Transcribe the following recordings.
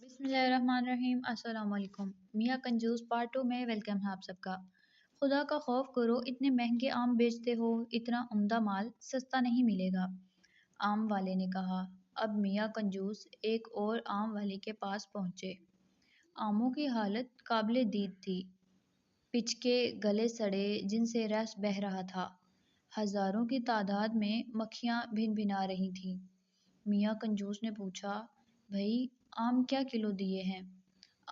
بسم اللہ الرحمن الرحیم۔ السلام علیکم۔ میاں کنجوس پارٹ 2 میں ویلکم ہے آپ سب کا۔ خدا کا خوف کرو، اتنے مہنگے آم بیچتے ہو، اتنا عمدہ مال سستا نہیں ملے گا، آم والے نے کہا۔ اب میاں کنجوس ایک اور آم والے کے پاس پہنچے۔ آموں کی حالت قابل دید تھی، پچکے گلے سڑے جن سے رس بہہ رہا تھا، ہزاروں کی تعداد میں مکھیاں بھن بھنا رہی تھیں۔ میاں کنجوس نے پوچھا، بھئی آم کیا کلو دیے ہیں؟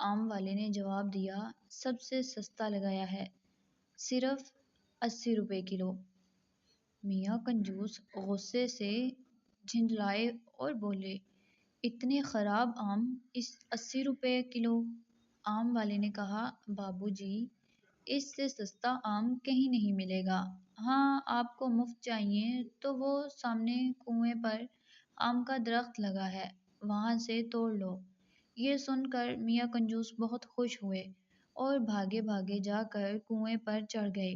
آم والے نے جواب دیا، سب سے سستا لگایا ہے، صرف 80 روپے کلو۔ میاں کنجوس غصے سے جھنجھلائے اور بولے، اتنے خراب آم 80 روپے کلو؟ آم والے نے کہا، بابو جی اس سے سستا آم کہیں نہیں ملے گا، ہاں آپ کو مفت چاہیے تو وہ سامنے کنویں پر آم کا درخت لگا ہے، وہاں سے توڑ لو۔ یہ سن کر میاں کنجوس بہت خوش ہوئے اور بھاگے بھاگے جا کر کنویں پر چڑھ گئے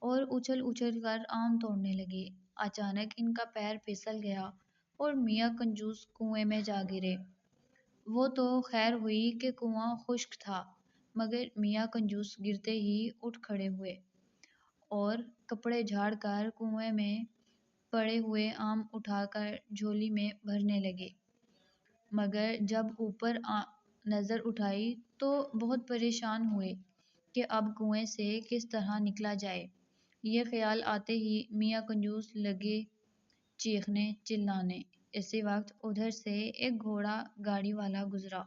اور اچھل اچھل کر آم توڑنے لگے۔ اچانک ان کا پیر پھسل گیا اور میاں کنجوس کنویں میں جا گرے۔ وہ تو خیر ہوئی کہ کنواں خشک تھا، مگر میاں کنجوس گرتے ہی اٹھ کھڑے ہوئے اور کپڑے جھاڑ کر کنویں میں پڑے ہوئے آم اٹھا کر جھولی میں بھرنے لگے، مگر جب اوپر نظر اٹھائی تو بہت پریشان ہوئے کہ اب کنویں سے کس طرح نکلا جائے۔ یہ خیال آتے ہی میاں کنجوس لگے چیخنے چلانے۔ اسی وقت ادھر سے ایک گھوڑا گاڑی والا گزرا۔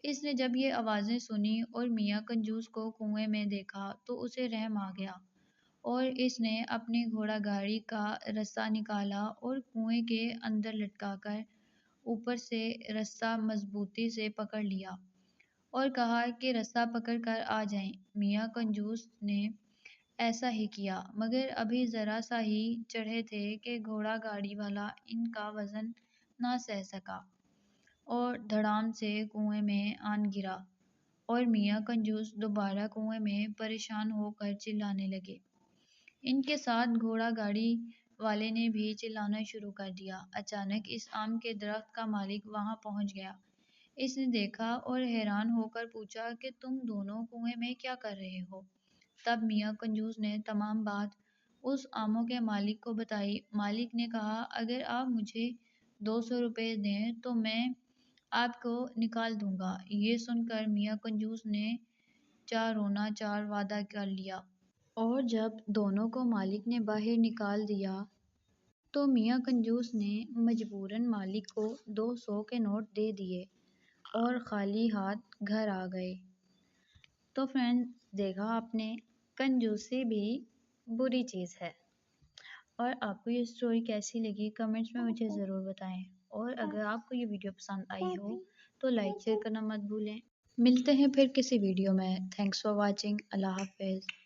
اس نے جب یہ آوازیں سنی اور میاں کنجوس کو کنویں میں دیکھا تو اسے رحم آ گیا اور اس نے اپنی گھوڑا گاڑی کا رسا نکالا اور کنویں کے اندر لٹکا کر اوپر سے رسا مضبوطی سے پکڑ لیا اور کہا کہ رسا پکڑ کر آ جائیں۔ میاں کنجوس نے ایسا ہی کیا، مگر ابھی ذرا سا ہی چڑھے تھے کہ گھوڑا گاڑی والا ان کا وزن نہ سہ سکا اور دھڑام سے کنویں میں آن گرا اور میاں کنجوس دوبارہ کنویں میں پریشان ہو کر چلانے لگے۔ ان کے ساتھ گھوڑا گاڑی والے نے بھی چلانا شروع کر دیا۔ اچانک اس آم کے درخت کا مالک وہاں پہنچ گیا۔ اس نے دیکھا اور حیران ہو کر پوچھا کہ تم دونوں کنویں میں کیا کر رہے ہو؟ تب میاں کنجوس نے تمام بات اس آموں کے مالک کو بتائی۔ مالک نے کہا، اگر آپ مجھے 200 روپے دیں تو میں آپ کو نکال دوں گا۔ یہ سن کر میاں کنجوس نے چارونا چار وعدہ کر لیا اور جب دونوں کو مالک نے باہر نکال دیا تو میاں کنجوس نے مجبوراً مالک کو 200 کے نوٹ دے دیے اور خالی ہاتھ گھر آ گئے۔ تو فرینڈز دیکھا آپ نے، کنجوسی بھی بری چیز ہے۔ اور آپ کو یہ سٹوری کیسی لگی کمنٹس میں مجھے ضرور بتائیں، اور اگر آپ کو یہ ویڈیو پسند آئی ہو تو لائک شیئر کرنا مت بھولیں۔ ملتے ہیں پھر کسی ویڈیو میں۔ Thanks for watching. اللہ حافظ۔